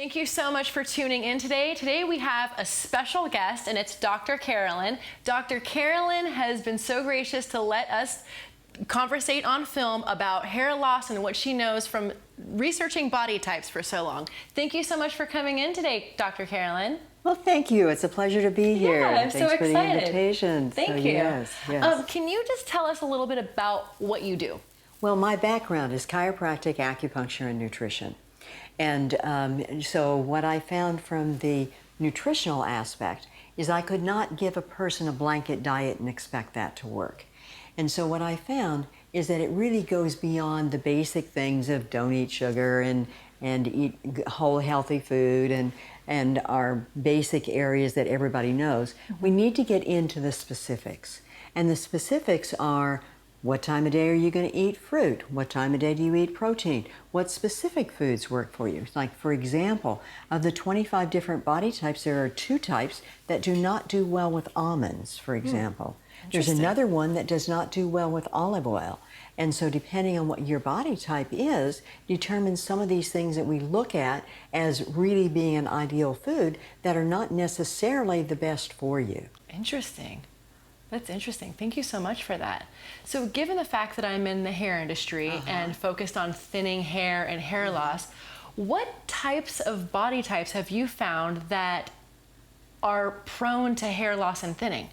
Thank you so much for tuning in today. Today we have a special guest, and it's Dr. Carolyn. Dr. Carolyn has been so gracious to let us conversate on film about hair loss and what she knows from researching body types for so long. Thank you so much for coming in today, Dr. Carolyn. Well, thank you. It's a pleasure to be here. Yeah, I'm Thanks so for excited. the invitation. Thank you. Yes. Can you just tell us a little bit about what you do? Well, my background is chiropractic, acupuncture, and nutrition. And so what I found from the nutritional aspect is I could not give a person a blanket diet and expect that to work. And so what I found is that it really goes beyond the basic things of don't eat sugar and eat whole healthy food and our basic areas that everybody knows. We need to get into the specifics. And the specifics are, what time of day are you going to eat fruit? What time of day do you eat protein? What specific foods work for you? Like, for example, of the 25 different body types, there are 2 types that do not do well with almonds, for example. There's another one that does not do well with olive oil. And so depending on what your body type is, determines some of these things that we look at as really being an ideal food that are not necessarily the best for you. Interesting. That's interesting. Thank you so much for that. So given the fact that I'm in the hair industry and focused on thinning hair and hair loss, what types of body types have you found that are prone to hair loss and thinning?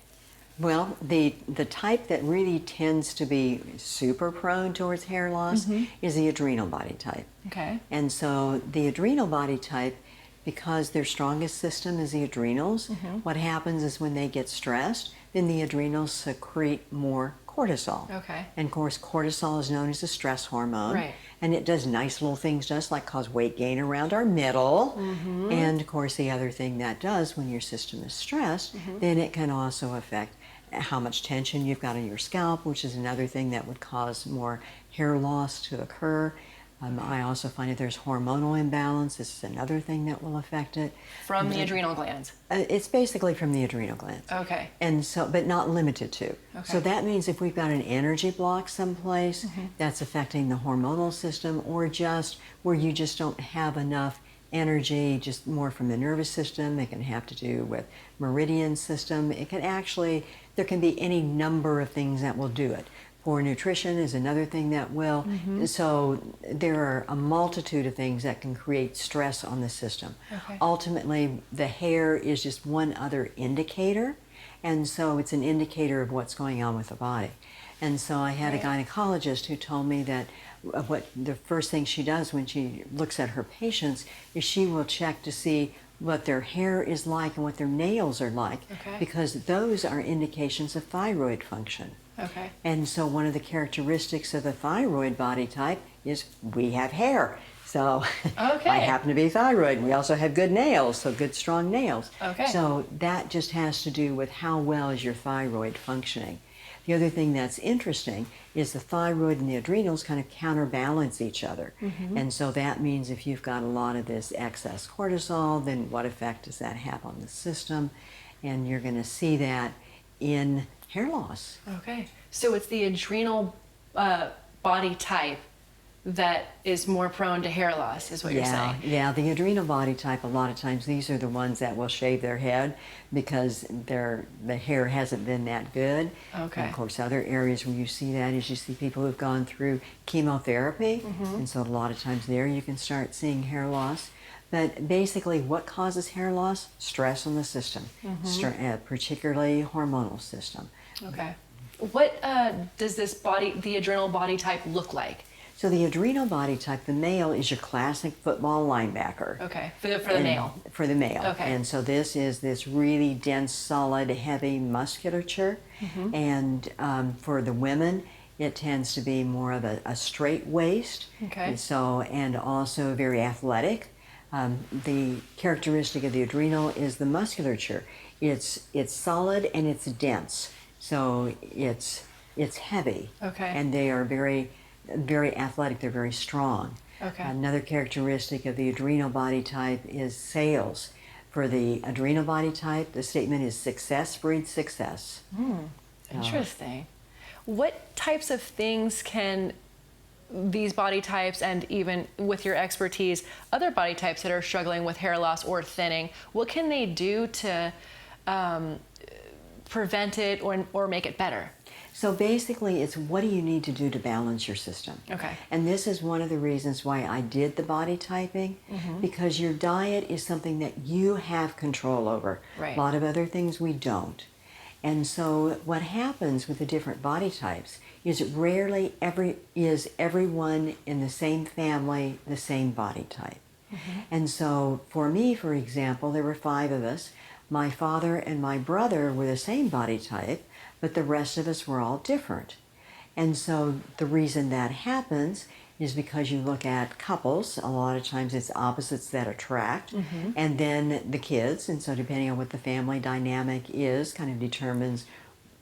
Well, the type that really tends to be super prone towards hair loss is the adrenal body type. Okay. And so the adrenal body type, because their strongest system is the adrenals, what happens is when they get stressed, then the adrenals secrete more cortisol. Okay. And of course, cortisol is known as a stress hormone. Right. And it does nice little things just like cause weight gain around our middle. And of course, the other thing that does when your system is stressed, then it can also affect how much tension you've got on your scalp, which is another thing that would cause more hair loss to occur. I also find that there's hormonal imbalance. This is another thing that will affect it. From the adrenal glands? It's basically from the adrenal glands. Okay. And so, but not limited to. Okay. So that means if we've got an energy block someplace that's affecting the hormonal system, or just where you just don't have enough energy, just more from the nervous system, it can have to do with meridian system. It can actually, there can be any number of things that will do it. Poor nutrition is another thing that will. So there are a multitude of things that can create stress on the system. Okay. Ultimately, the hair is just one other indicator, and so it's an indicator of what's going on with the body. And so I had a gynecologist who told me that what the first thing she does when she looks at her patients is she will check to see what their hair is like and what their nails are like, because those are indications of thyroid function. Okay. And so one of the characteristics of the thyroid body type is we have hair. So I happen to be thyroid, and we also have good nails, so good strong nails. Okay. So that just has to do with how well is your thyroid functioning. The other thing that's interesting is the thyroid and the adrenals kind of counterbalance each other. And so that means if you've got a lot of this excess cortisol, then what effect does that have on the system? And you're going to see that in hair loss. Okay. So it's the adrenal body type that is more prone to hair loss, is what you're saying? Yeah, the adrenal body type, a lot of times these are the ones that will shave their head because the hair hasn't been that good. Okay. And of course, other areas where you see that is you see people who've gone through chemotherapy, and so a lot of times there you can start seeing hair loss. But basically, what causes hair loss? Stress on the system, particularly hormonal system. Okay. What does this the adrenal body type look like? So the adrenal body type, the male, is your classic football linebacker. Okay, for the male. For the male. Okay. And so this is this really dense, solid, heavy musculature. And for the women, it tends to be more of a straight waist. Okay. And so, and also very athletic. The characteristic of the adrenal is the musculature. It's solid and it's dense. So it's heavy. Okay. And they are very athletic, they're very strong. Okay. Another characteristic of the adrenal body type is sales. For the adrenal body type, the statement is success breeds success. Interesting. What types of things can these body types, and even with your expertise, other body types that are struggling with hair loss or thinning, what can they do to prevent it or make it better? So basically, it's what do you need to do to balance your system? Okay. And this is one of the reasons why I did the body typing, because your diet is something that you have control over. Right. A lot of other things we don't. And so what happens with the different body types is rarely is everyone in the same family the same body type. And so for me, for example, there were 5 of us. My father and my brother were the same body type, but the rest of us were all different. And so the reason that happens is because you look at couples, a lot of times it's opposites that attract, and then the kids, and so depending on what the family dynamic is, kind of determines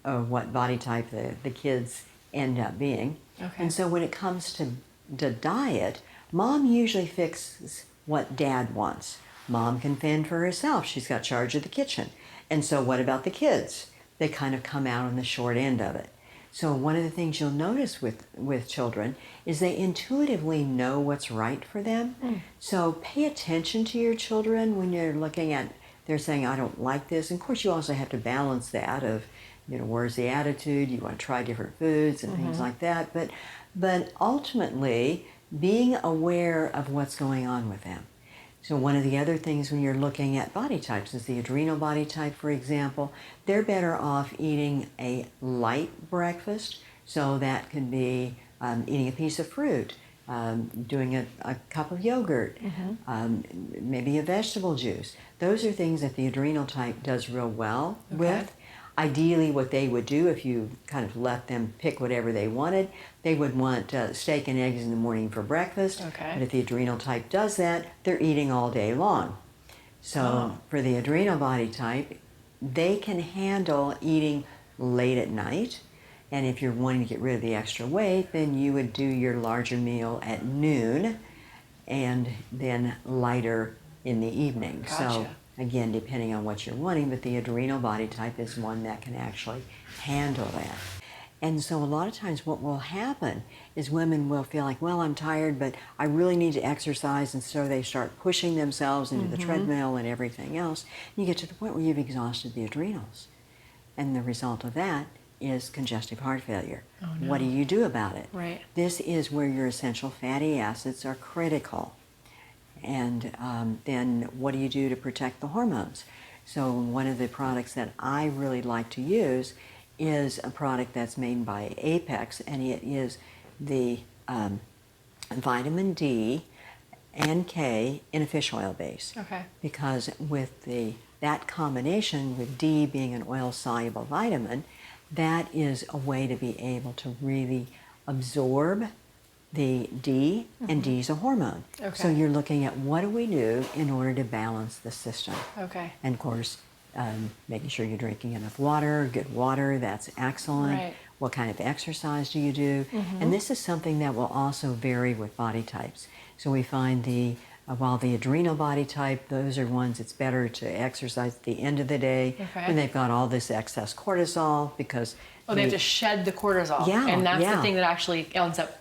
what body type the kids end up being. Okay. And so when it comes to the diet, mom usually fixes what dad wants. Mom can fend for herself. She's got charge of the kitchen. And so what about the kids? They kind of come out on the short end of it. So one of the things you'll notice with children is they intuitively know what's right for them. So pay attention to your children when you're looking at, they're saying, I don't like this. And of course, you also have to balance that of, where's the attitude? You want to try different foods and things like that. But ultimately, being aware of what's going on with them. So one of the other things when you're looking at body types is the adrenal body type, for example. They're better off eating a light breakfast. So that could be eating a piece of fruit, doing a cup of yogurt, maybe a vegetable juice. Those are things that the adrenal type does real well with. Ideally, what they would do if you kind of let them pick whatever they wanted, they would want steak and eggs in the morning for breakfast. Okay. But if the adrenal type does that, they're eating all day long. So for the adrenal body type, they can handle eating late at night. And if you're wanting to get rid of the extra weight, then you would do your larger meal at noon and then lighter in the evening. Gotcha. So again, depending on what you're wanting, but the adrenal body type is one that can actually handle that. And so a lot of times what will happen is women will feel like, well, I'm tired, but I really need to exercise, and so they start pushing themselves into the treadmill and everything else. You get to the point where you've exhausted the adrenals. And the result of that is congestive heart failure. Oh, no. What do you do about it? Right. This is where your essential fatty acids are critical. And then what do you do to protect the hormones? So one of the products that I really like to use is a product that's made by Apex, and it is the vitamin D and K in a fish oil base. Okay. Because with that combination, with D being an oil-soluble vitamin, that is a way to be able to really absorb the D, and D is a hormone. Okay. So you're looking at what do we do in order to balance the system. Okay. And of course, making sure you're drinking enough water, good water, that's excellent. Right. What kind of exercise do you do? And this is something that will also vary with body types. So we find while the adrenal body type, those are ones it's better to exercise at the end of the day when they've got all this excess cortisol because... Oh, they have to shed the cortisol. Yeah, and that's yeah. the thing that actually ends up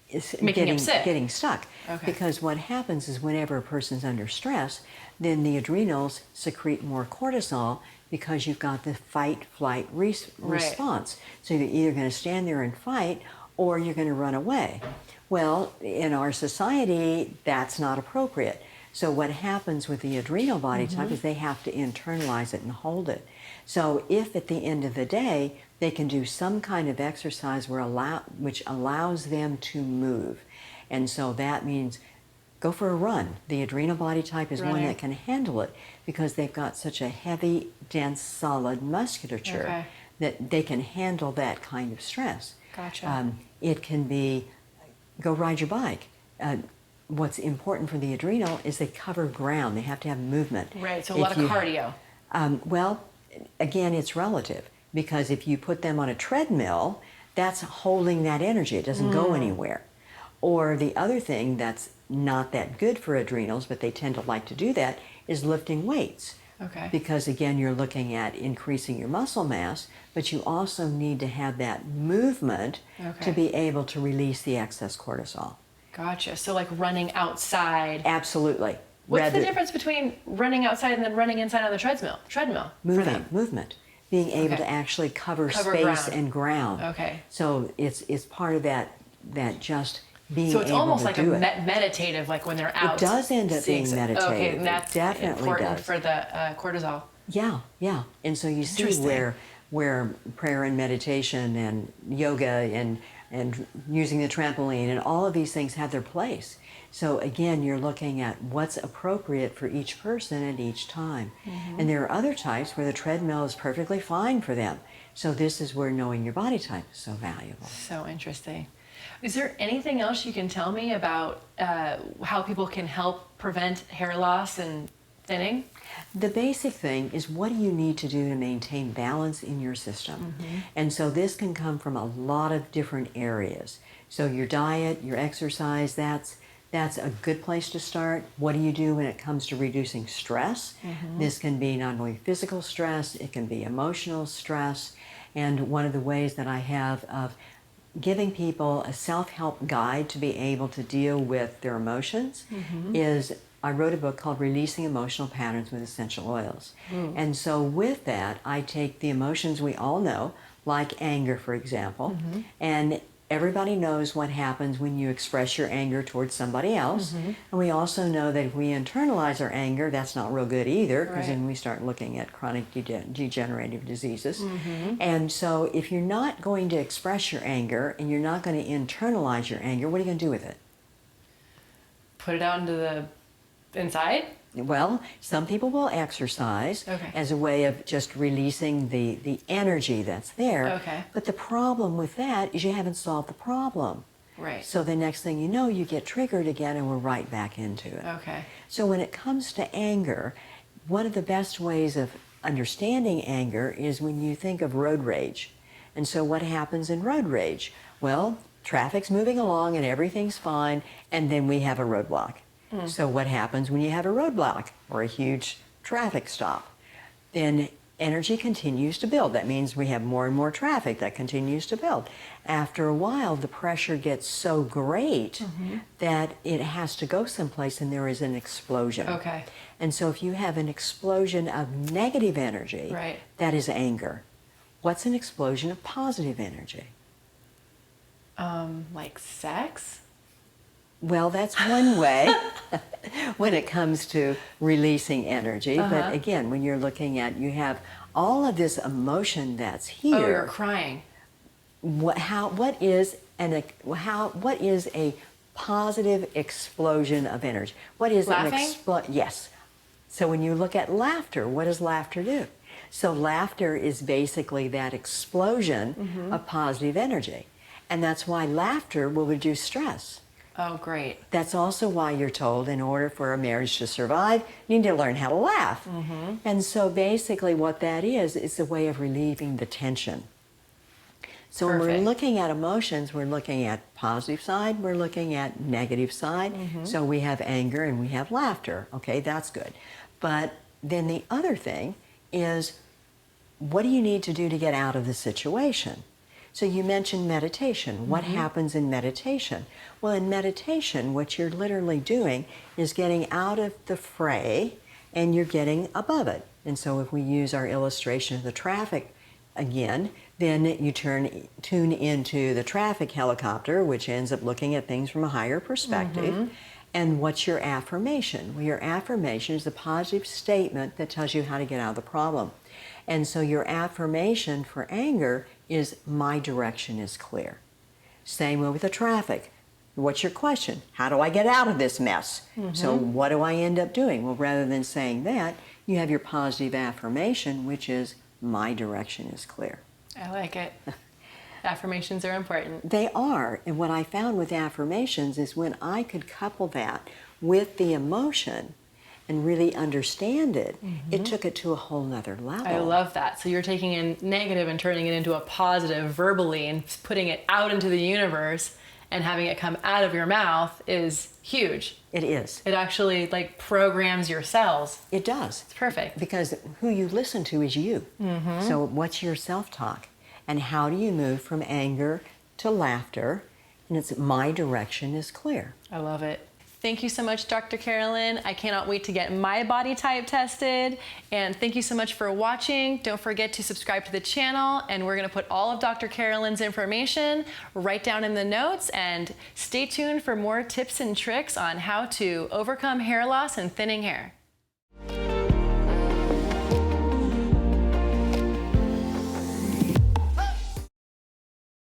is making him sick. Getting stuck. Okay. Because what happens is whenever a person's under stress, then the adrenals secrete more cortisol because you've got the fight-flight response. So you're either going to stand there and fight or you're going to run away. Well, in our society, that's not appropriate. So what happens with the adrenal body type is they have to internalize it and hold it. So if at the end of the day, they can do some kind of exercise which allows them to move. And so that means go for a run. The adrenal body type is one that can handle it because they've got such a heavy, dense, solid musculature that they can handle that kind of stress. Gotcha. It can be go ride your bike. What's important for the adrenal is they cover ground. They have to have movement. Right, so a lot of cardio. Well, again, it's relative because if you put them on a treadmill, that's holding that energy. It doesn't go anywhere. Or the other thing that's not that good for adrenals, but they tend to like to do that, is lifting weights. Okay. Because again, you're looking at increasing your muscle mass, but you also need to have that movement Okay. to be able to release the excess cortisol. Gotcha. So like running outside. Absolutely. What's the difference between running outside and then running inside on the treadmill? Movement. Being able Okay. to actually cover space ground. and ground. Okay. So it's part of that just being So it's able almost to like do a it. meditative, like when they're out. It does end up seeing being some- meditative. Okay, and that's It definitely important does. for the cortisol. Yeah. And so you see Interesting. where prayer and meditation and yoga and using the trampoline and all of these things have their place. So again, you're looking at what's appropriate for each person at each time. And there are other types where the treadmill is perfectly fine for them. So this is where knowing your body type is so valuable. So interesting. Is there anything else you can tell me about how people can help prevent hair loss and thinning? The basic thing is, what do you need to do to maintain balance in your system? And so this can come from a lot of different areas. So your diet, your exercise, that's a good place to start. What do you do when it comes to reducing stress? This can be not only physical stress, it can be emotional stress. And one of the ways that I have of giving people a self-help guide to be able to deal with their emotions is I wrote a book called Releasing Emotional Patterns with Essential Oils. And so with that, I take the emotions we all know, like anger, for example, and everybody knows what happens when you express your anger towards somebody else. And we also know that if we internalize our anger, that's not real good either, because then we start looking at chronic degenerative diseases. And so if you're not going to express your anger and you're not going to internalize your anger, what are you going to do with it? Put it out into the inside? Well, some people will exercise as a way of just releasing the energy that's there. Okay. But the problem with that is you haven't solved the problem. Right. So the next thing you know, you get triggered again and we're right back into it. Okay. So when it comes to anger, one of the best ways of understanding anger is when you think of road rage. And so what happens in road rage? Well, traffic's moving along and everything's fine, and then we have a roadblock. So what happens when you have a roadblock or a huge traffic stop? Then energy continues to build. That means we have more and more traffic that continues to build. After a while, the pressure gets so great that it has to go someplace and there is an explosion. Okay. And so if you have an explosion of negative energy, that is anger. What's an explosion of positive energy? Like sex? Well, that's one way when it comes to releasing energy. But again, when you're looking at, you have all of this emotion that's here. Oh, you're crying. What is a positive explosion of energy? What is Laughing? Yes. So when you look at laughter, what does laughter do? So laughter is basically that explosion of positive energy. And that's why laughter will reduce stress. Oh, great. That's also why you're told in order for a marriage to survive, you need to learn how to laugh. And so basically what that is a way of relieving the tension. So when we're looking at emotions, we're looking at positive side, we're looking at negative side. So we have anger and we have laughter. Okay, that's good. But then the other thing is, what do you need to do to get out of the situation? So you mentioned meditation. What happens in meditation? Well, in meditation, what you're literally doing is getting out of the fray and you're getting above it. And so if we use our illustration of the traffic again, then you tune into the traffic helicopter, which ends up looking at things from a higher perspective. And what's your affirmation? Well, your affirmation is a positive statement that tells you how to get out of the problem. And so your affirmation for anger is, my direction is clear. Same way with the traffic. What's your question? How do I get out of this mess? So what do I end up doing? Well, rather than saying that, you have your positive affirmation, which is, my direction is clear. I like it. Affirmations are important. They are. And what I found with affirmations is when I could couple that with the emotion and really understand it, it took it to a whole nother level. I love that. So you're taking in negative and turning it into a positive verbally and putting it out into the universe. and having it come out of your mouth is huge. It is. It actually like programs your cells. It does. It's perfect. Because who you listen to is you. So what's your self-talk? And how do you move from anger to laughter? And it's my direction is clear. I love it. Thank you so much, Dr. Carolyn. I cannot wait to get my body type tested. And thank you so much for watching. Don't forget to subscribe to the channel. And we're going to put all of Dr. Carolyn's information right down in the notes. And stay tuned for more tips and tricks on how to overcome hair loss and thinning hair.